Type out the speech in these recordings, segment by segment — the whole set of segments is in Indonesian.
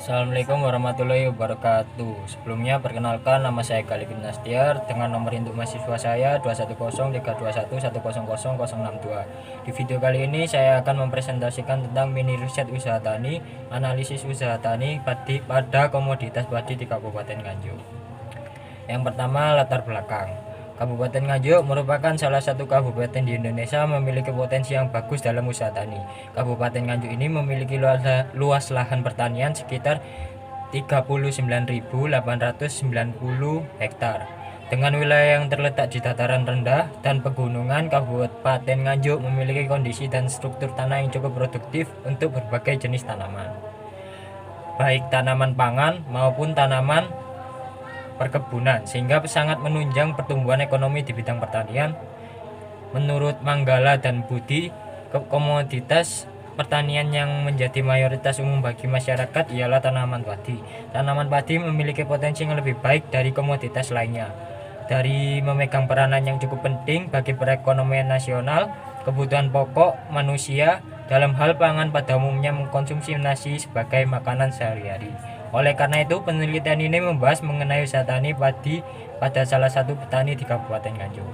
Assalamualaikum warahmatullahi wabarakatuh. Sebelumnya perkenalkan, nama saya Galipin Nastiar dengan nomor induk mahasiswa saya 210321100100062. Di video kali ini saya akan mempresentasikan tentang mini riset usaha tani, analisis usaha tani pada komoditas padi di Kabupaten Nganjuk. Yang pertama, latar belakang. Kabupaten Nganjuk merupakan salah satu kabupaten di Indonesia memiliki potensi yang bagus dalam usaha tani. Kabupaten Nganjuk ini memiliki luas lahan pertanian sekitar 39.890 hektar. Dengan wilayah yang terletak di dataran rendah dan pegunungan, Kabupaten Nganjuk memiliki kondisi dan struktur tanah yang cukup produktif untuk berbagai jenis tanaman, baik tanaman pangan maupun tanaman perkebunan, sehingga sangat menunjang pertumbuhan ekonomi di bidang pertanian. Menurut Manggala dan Budi, komoditas pertanian yang menjadi mayoritas umum bagi masyarakat ialah tanaman padi. Tanaman padi memiliki potensi yang lebih baik dari komoditas lainnya, dari memegang peranan yang cukup penting bagi perekonomian nasional, kebutuhan pokok manusia dalam hal pangan pada umumnya mengkonsumsi nasi sebagai makanan sehari-hari. Oleh karena itu, penelitian ini membahas mengenai usaha tani padi pada salah satu petani di Kabupaten Nganjuk.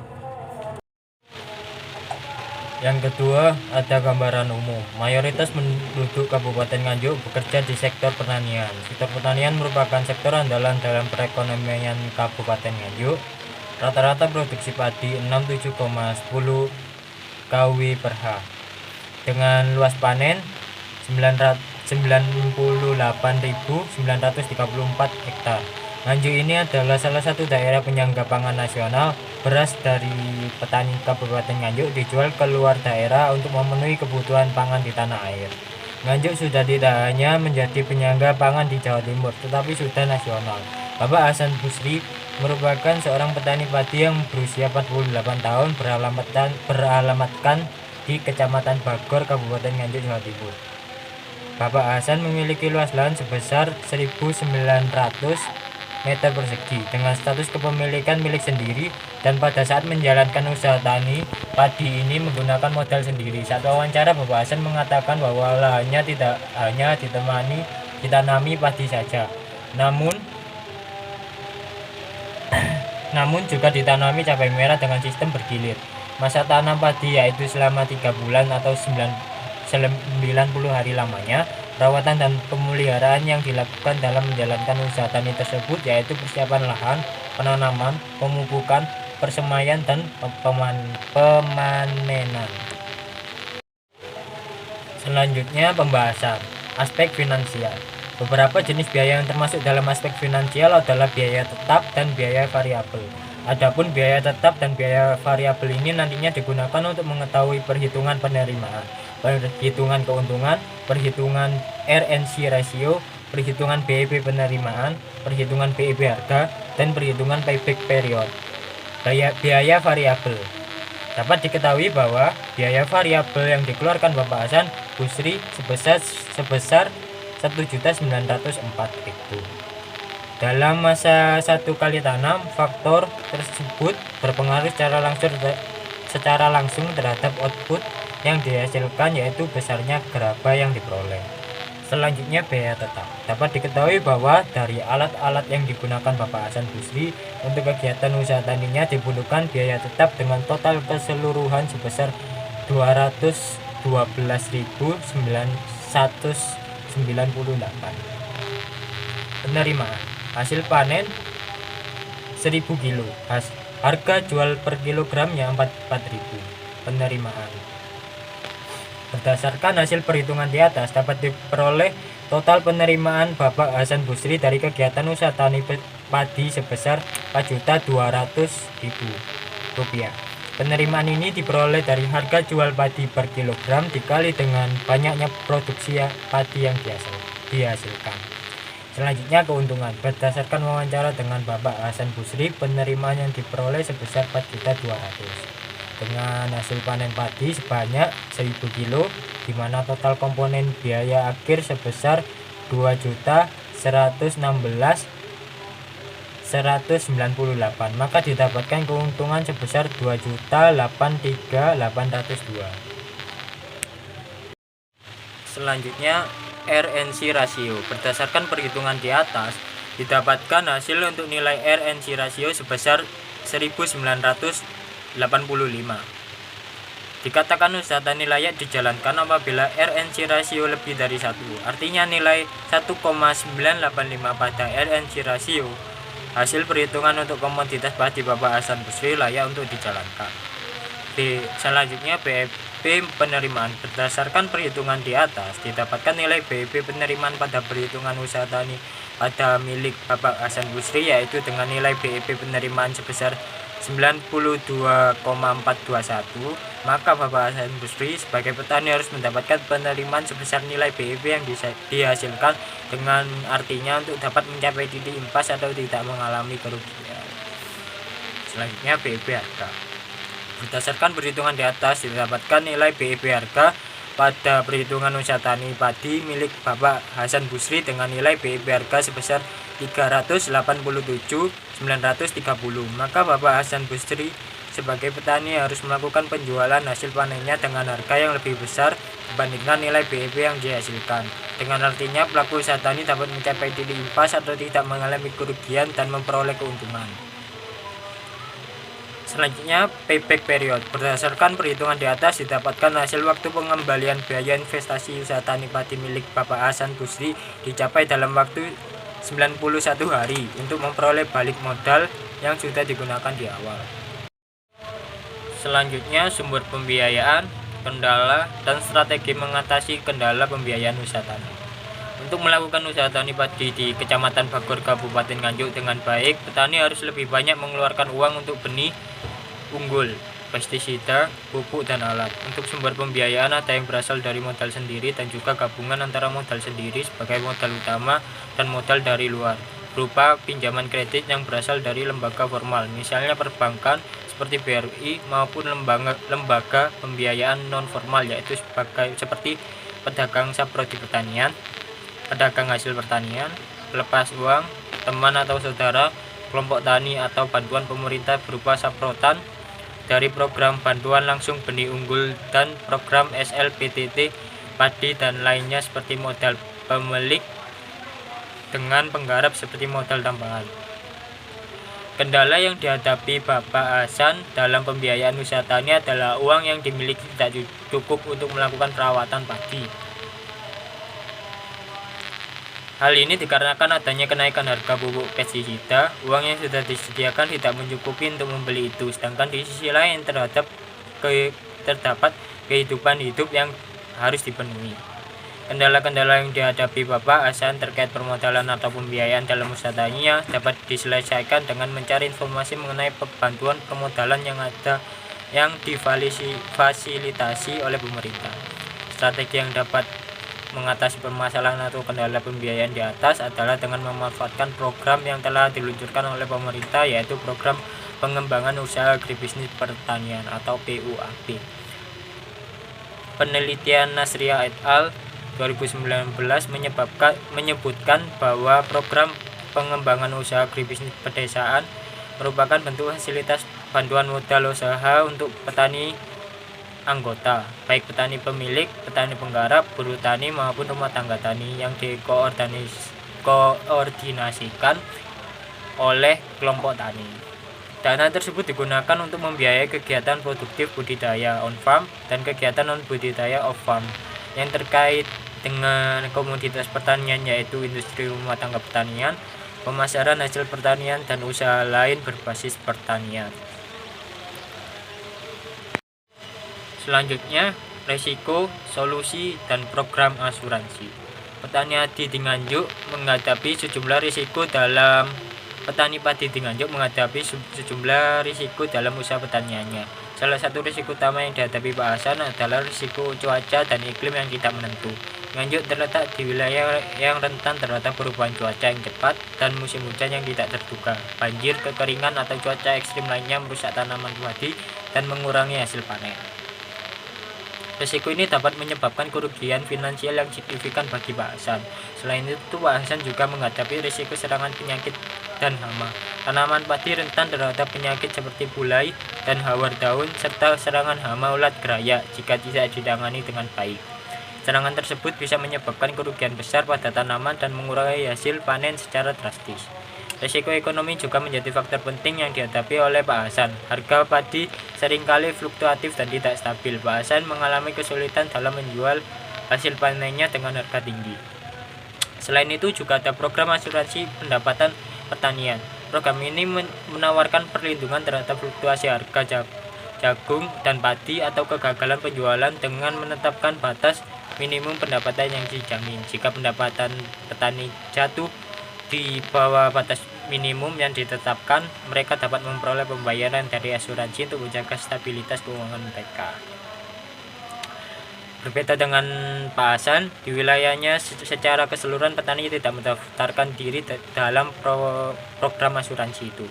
Yang kedua, ada gambaran umum. Mayoritas penduduk Kabupaten Nganjuk bekerja di sektor pertanian. Sektor pertanian merupakan sektor andalan dalam perekonomian Kabupaten Nganjuk. Rata-rata produksi padi 67,10 kW per ha. Dengan luas panen 98.934 hektar. Nganjuk ini adalah salah satu daerah penyangga pangan nasional. Beras dari petani Kabupaten Nganjuk dijual ke luar daerah untuk memenuhi kebutuhan pangan di tanah air. Nganjuk sudah tidak hanya menjadi penyangga pangan di Jawa Timur, tetapi sudah nasional. Bapak Hasan Busri merupakan seorang petani padi yang berusia 48 tahun, beralamatkan di Kecamatan Bagor, Kabupaten Nganjuk, Jawa Timur. Bapak Hasan memiliki luas lahan sebesar 1.900 meter persegi dengan status kepemilikan milik sendiri, dan pada saat menjalankan usaha tani padi ini menggunakan modal sendiri. Saat wawancara, Bapak Hasan mengatakan bahwa lahannya tidak hanya ditanami padi saja, namun juga ditanami cabai merah dengan sistem bergilir. Masa tanam padi yaitu selama 3 bulan atau 90 hari lamanya. Perawatan dan pemeliharaan yang dilakukan dalam menjalankan usaha tani tersebut yaitu persiapan lahan, penanaman, pemupukan, persemaian, dan pemanenan. Selanjutnya, pembahasan aspek finansial. Beberapa jenis biaya yang termasuk dalam aspek finansial adalah biaya tetap dan biaya variabel. Adapun biaya tetap dan biaya variabel ini nantinya digunakan untuk mengetahui perhitungan penerimaan, perhitungan keuntungan, perhitungan RNC ratio, perhitungan BEP penerimaan, perhitungan BEP harga, dan perhitungan payback period. Biaya variabel. Dapat diketahui bahwa biaya variabel yang dikeluarkan Bapak Hasan Busri sebesar 1.904.000. Dalam masa 1 kali tanam, faktor tersebut berpengaruh secara langsung terhadap output yang dihasilkan, yaitu besarnya gerabah yang diperoleh. Selanjutnya, biaya tetap. Dapat diketahui bahwa dari alat-alat yang digunakan Bapak Hasan Busri untuk kegiatan usaha taninya dibutuhkan biaya tetap dengan total keseluruhan sebesar 212.998. Penerimaan hasil panen 1000 kilo, harga jual per kilogramnya 4.000. Penerimaan berdasarkan hasil perhitungan di atas dapat diperoleh total penerimaan Bapak Hasan Busri dari kegiatan usaha tani padi sebesar 4.200.000 rupiah. Penerimaan ini diperoleh dari harga jual padi per kilogram dikali dengan banyaknya produksi padi yang dihasilkan. Selanjutnya, keuntungan. Berdasarkan wawancara dengan Bapak Hasan Busri, penerimaan yang diperoleh sebesar 4.200.000 dengan hasil panen padi sebanyak 1.000 kilo, di mana total komponen biaya akhir sebesar 2.116.198, maka didapatkan keuntungan sebesar 2.083.802. Selanjutnya, RNC rasio. Berdasarkan perhitungan di atas, didapatkan hasil untuk nilai RNC rasio sebesar 1985. Dikatakan usaha tani layak dijalankan apabila RNC rasio lebih dari 1. Artinya nilai 1,985 pada RNC rasio. Hasil perhitungan untuk komoditas padi Bapak Hasan Busri layak untuk dijalankan. Selanjutnya BEP penerimaan. Berdasarkan perhitungan di atas, didapatkan nilai BEP penerimaan pada perhitungan usaha tani pada milik Bapak Hasan Busri yaitu dengan nilai BEP penerimaan sebesar 92,421, maka Bapak Hasan Busri sebagai petani harus mendapatkan penerimaan sebesar nilai BEP yang dihasilkan, dengan artinya untuk dapat mencapai titik impas atau tidak mengalami kerugian. Selanjutnya BEP harga. Berdasarkan perhitungan di atas, didapatkan nilai BEP harga pada perhitungan usaha tani padi milik Bapak Hasan Busri dengan nilai BEP harga sebesar 387.930, maka Bapak Hasan Busri sebagai petani harus melakukan penjualan hasil panennya dengan harga yang lebih besar dibandingkan nilai BEP yang dihasilkan. Dengan artinya pelaku usaha tani dapat mencapai titik impas atau tidak mengalami kerugian dan memperoleh keuntungan. Selanjutnya payback period. Berdasarkan perhitungan di atas, didapatkan hasil waktu pengembalian biaya investasi usaha tani padi milik Bapak Hasan Busri dicapai dalam waktu 91 hari untuk memperoleh balik modal yang sudah digunakan di awal. Selanjutnya sumber pembiayaan, kendala, dan strategi mengatasi kendala pembiayaan usaha tani. Untuk melakukan usaha tani padi di Kecamatan Bagor, Kabupaten Nganjuk dengan baik, petani harus lebih banyak mengeluarkan uang untuk benih unggul, pestisida, pupuk, dan alat. Untuk sumber pembiayaan ada yang berasal dari modal sendiri dan juga gabungan antara modal sendiri sebagai modal utama dan modal dari luar, berupa pinjaman kredit yang berasal dari lembaga formal, misalnya perbankan seperti BRI, maupun lembaga pembiayaan non formal yaitu seperti pedagang saprodi pertanian, pedagang hasil pertanian, pelepas uang, teman atau saudara, kelompok tani, atau bantuan pemerintah berupa saprotan dari program bantuan langsung benih unggul dan program SLPTT padi, dan lainnya seperti modal pemilik dengan penggarap seperti modal tambahan. Kendala yang dihadapi Bapak Hasan dalam pembiayaan usaha tani adalah uang yang dimiliki tidak cukup untuk melakukan perawatan padi. Hal ini dikarenakan adanya kenaikan harga pupuk pestisida. Uang yang sudah disediakan tidak mencukupi untuk membeli itu, sedangkan di sisi lain terdapat kehidupan hidup yang harus dipenuhi. Kendala-kendala yang dihadapi Bapak Hasan terkait permodalan atau pembiayaan dalam usaha taninya dapat diselesaikan dengan mencari informasi mengenai bantuan permodalan yang ada yang difasilitasi oleh pemerintah. Strategi yang dapat mengatasi permasalahan atau kendala pembiayaan di atas adalah dengan memanfaatkan program yang telah diluncurkan oleh pemerintah, yaitu program pengembangan usaha agribisnis pertanian atau PUAP. Penelitian Nasria et al. 2019 menyebutkan bahwa program pengembangan usaha agribisnis pedesaan merupakan bentuk fasilitas bantuan modal usaha untuk petani anggota, baik petani pemilik, petani penggarap, buruh tani, maupun rumah tangga tani yang dikoordinasikan oleh kelompok tani. Dana tersebut digunakan untuk membiayai kegiatan produktif budidaya on farm dan kegiatan non budidaya off farm yang terkait dengan komoditas pertanian, yaitu industri rumah tangga pertanian, pemasaran hasil pertanian, dan usaha lain berbasis pertanian. Selanjutnya, resiko, solusi, dan program asuransi. Petani padi di Nganjuk menghadapi sejumlah risiko dalam usaha pertaniannya. Salah satu risiko utama yang dihadapi Pak Hasan adalah risiko cuaca dan iklim yang tidak menentu. Nganjuk terletak di wilayah yang rentan terhadap perubahan cuaca yang cepat dan musim hujan yang tidak terduga. Banjir, kekeringan, atau cuaca ekstrim lainnya merusak tanaman padi dan mengurangi hasil panen. Risiko ini dapat menyebabkan kerugian finansial yang signifikan bagi Pak Hasan. Selain itu, Pak Hasan juga menghadapi risiko serangan penyakit dan hama. Tanaman padi rentan terhadap penyakit seperti bulai dan hawar daun serta serangan hama ulat geraya jika tidak ditangani dengan baik. Serangan tersebut bisa menyebabkan kerugian besar pada tanaman dan mengurangi hasil panen secara drastis. Risiko ekonomi juga menjadi faktor penting yang dihadapi oleh Pak Hasan. Harga padi seringkali fluktuatif dan tidak stabil. Pak Hasan mengalami kesulitan dalam menjual hasil panennya dengan harga tinggi. Selain itu juga ada program asuransi pendapatan pertanian. Program ini menawarkan perlindungan terhadap fluktuasi harga jagung dan padi atau kegagalan penjualan dengan menetapkan batas minimum pendapatan yang dijamin. Jika pendapatan petani jatuh di bawah batas minimum yang ditetapkan, mereka dapat memperoleh pembayaran dari asuransi untuk menjaga stabilitas keuangan mereka. Berbeda dengan Pak Hasan, di wilayahnya secara keseluruhan petani tidak mendaftarkan diri dalam program asuransi itu.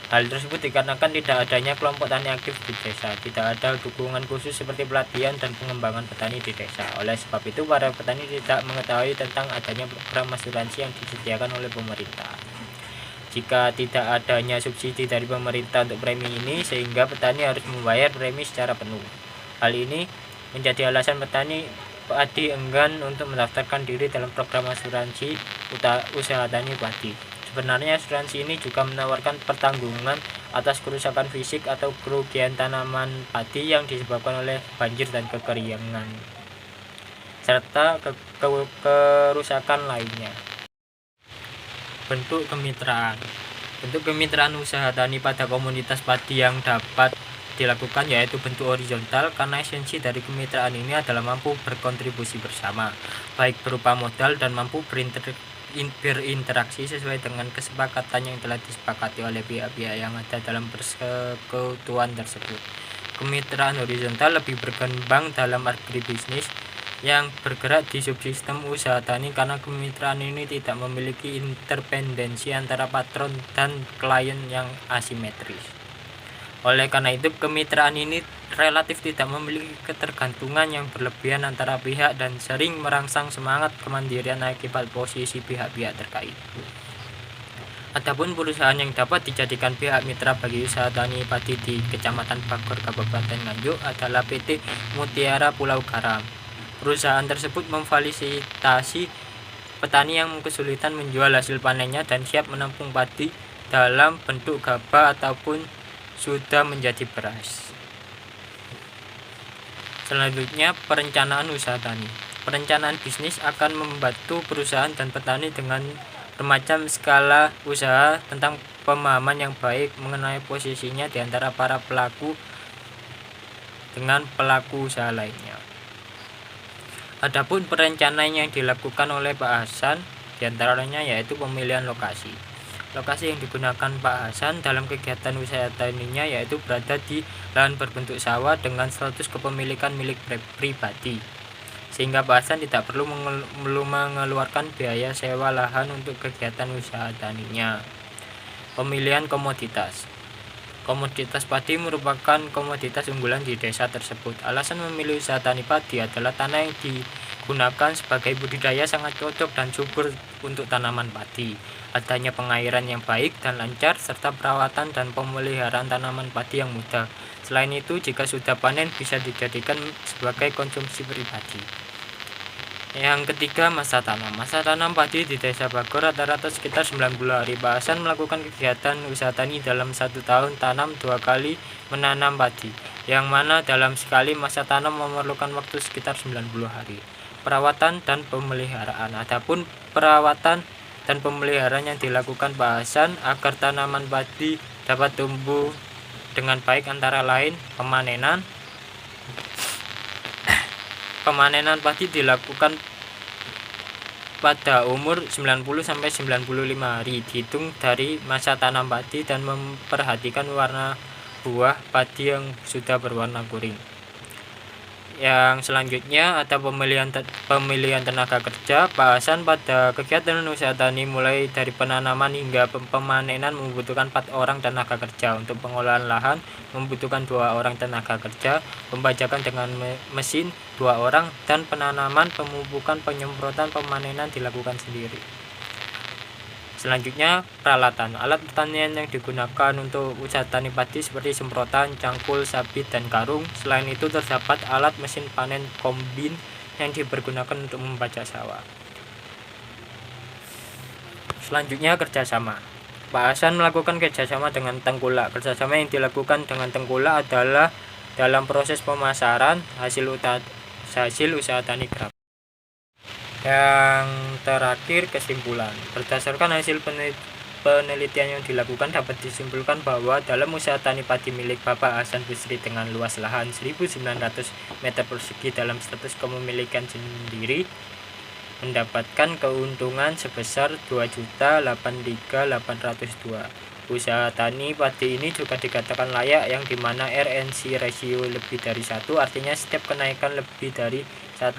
Hal tersebut dikarenakan tidak adanya kelompok tani aktif di desa, tidak ada dukungan khusus seperti pelatihan dan pengembangan petani di desa. Oleh sebab itu, para petani tidak mengetahui tentang adanya program asuransi yang disediakan oleh pemerintah. Jika tidak adanya subsidi dari pemerintah untuk premi ini, sehingga petani harus membayar premi secara penuh. Hal ini menjadi alasan petani padi enggan untuk mendaftarkan diri dalam program asuransi usaha tani padi. Sebenarnya asuransi ini juga menawarkan pertanggungan atas kerusakan fisik atau kerugian tanaman padi yang disebabkan oleh banjir dan kekeringan, serta kerusakan lainnya. Bentuk kemitraan. Bentuk kemitraan usaha tani pada komunitas padi yang dapat dilakukan yaitu bentuk horizontal, karena esensi dari kemitraan ini adalah mampu berkontribusi bersama, baik berupa modal dan mampu berinteraksi sesuai dengan kesepakatan yang telah disepakati oleh pihak-pihak yang ada dalam persekutuan tersebut. Kemitraan horizontal lebih berkembang dalam agribisnis yang bergerak di subsistem usaha tani, karena kemitraan ini tidak memiliki interdependensi antara patron dan klien yang asimetris. Oleh karena itu, kemitraan ini relatif tidak memiliki ketergantungan yang berlebihan antara pihak dan sering merangsang semangat kemandirian akibat posisi pihak-pihak terkait. Adapun perusahaan yang dapat dijadikan pihak mitra bagi usaha tani padi di Kecamatan Bagor, Kabupaten Nganjuk adalah PT Mutiara Pulau Garam. Perusahaan tersebut memfasilitasi petani yang kesulitan menjual hasil panennya dan siap menampung padi dalam bentuk gabah ataupun sudah menjadi beras. Selanjutnya, perencanaan usaha tani. Perencanaan bisnis akan membantu perusahaan dan petani dengan bermacam skala usaha tentang pemahaman yang baik mengenai posisinya di antara para pelaku dengan pelaku usaha lainnya. Adapun perencanaan yang dilakukan oleh Pak Hasan diantaranya yaitu pemilihan lokasi. Lokasi yang digunakan Pak Hasan dalam kegiatan usaha taninya yaitu berada di lahan berbentuk sawah dengan status kepemilikan milik pribadi, sehingga Pak Hasan tidak perlu mengeluarkan biaya sewa lahan untuk kegiatan usaha taninya. Pemilihan komoditas. Komoditas padi merupakan komoditas unggulan di desa tersebut. Alasan memilih usaha tani padi adalah tanah yang digunakan sebagai budidaya sangat cocok dan subur untuk tanaman padi. Adanya pengairan yang baik dan lancar, serta perawatan dan pemeliharaan tanaman padi yang mudah. Selain itu, jika sudah panen bisa dijadikan sebagai konsumsi pribadi. Yang ketiga, masa tanam. Masa tanam padi di Desa Bagor rata-rata sekitar 90 hari. Pak Hasan melakukan kegiatan usaha tani dalam 1 tahun tanam 2 kali menanam padi, yang mana dalam sekali masa tanam memerlukan waktu sekitar 90 hari. Perawatan dan pemeliharaan. Adapun perawatan dan pemeliharaan yang dilakukan Pak Hasan agar tanaman padi dapat tumbuh dengan baik antara lain pemanenan. Pemanenan padi dilakukan pada umur 90-95 hari dihitung dari masa tanam padi dan memperhatikan warna buah padi yang sudah berwarna kuning. Yang selanjutnya ada pemilihan tenaga kerja. Pak Hasan pada kegiatan usaha tani mulai dari penanaman hingga pemanenan membutuhkan 4 orang tenaga kerja. Untuk pengolahan lahan membutuhkan 2 orang tenaga kerja, pembajakan dengan mesin 2 orang, dan penanaman, pemupukan, penyemprotan, pemanenan dilakukan sendiri. Selanjutnya, peralatan. Alat pertanian yang digunakan untuk usaha tani padi seperti semprotan, cangkul, sabit, dan karung. Selain itu terdapat alat mesin panen kombin yang dipergunakan untuk membajak sawah. Selanjutnya, kerjasama. Pak Hasan melakukan kerjasama dengan Tengkulak. Kerjasama yang dilakukan dengan Tengkulak adalah dalam proses pemasaran hasil usaha tani gabah. Yang terakhir, kesimpulan. Berdasarkan hasil penelitian yang dilakukan, dapat disimpulkan bahwa dalam usaha tani padi milik Bapak Hasan Busri dengan luas lahan 1.900 meter persegi dalam status kepemilikan sendiri, mendapatkan keuntungan sebesar 2.083.802. Usaha tani padi ini juga dikatakan layak, yang dimana RNC ratio lebih dari 1, artinya setiap kenaikan lebih dari 1,0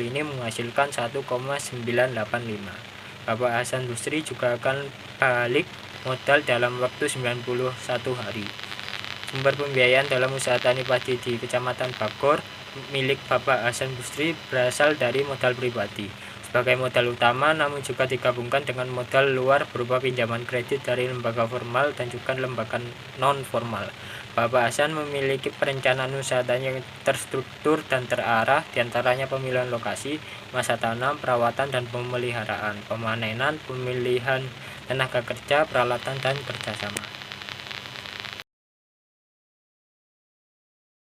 ini menghasilkan 1,985. Bapak Hasan Busri juga akan balik modal dalam waktu 91 hari. Sumber pembiayaan dalam usaha tani padi di Kecamatan Bagor milik Bapak Hasan Busri berasal dari modal pribadi sebagai modal utama, namun juga digabungkan dengan modal luar berupa pinjaman kredit dari lembaga formal dan juga lembaga non-formal. Bapak Hasan memiliki perencanaan usaha tani yang terstruktur dan terarah, diantaranya pemilihan lokasi, masa tanam, perawatan dan pemeliharaan, pemanenan, pemilihan tenaga kerja, peralatan, dan kerjasama.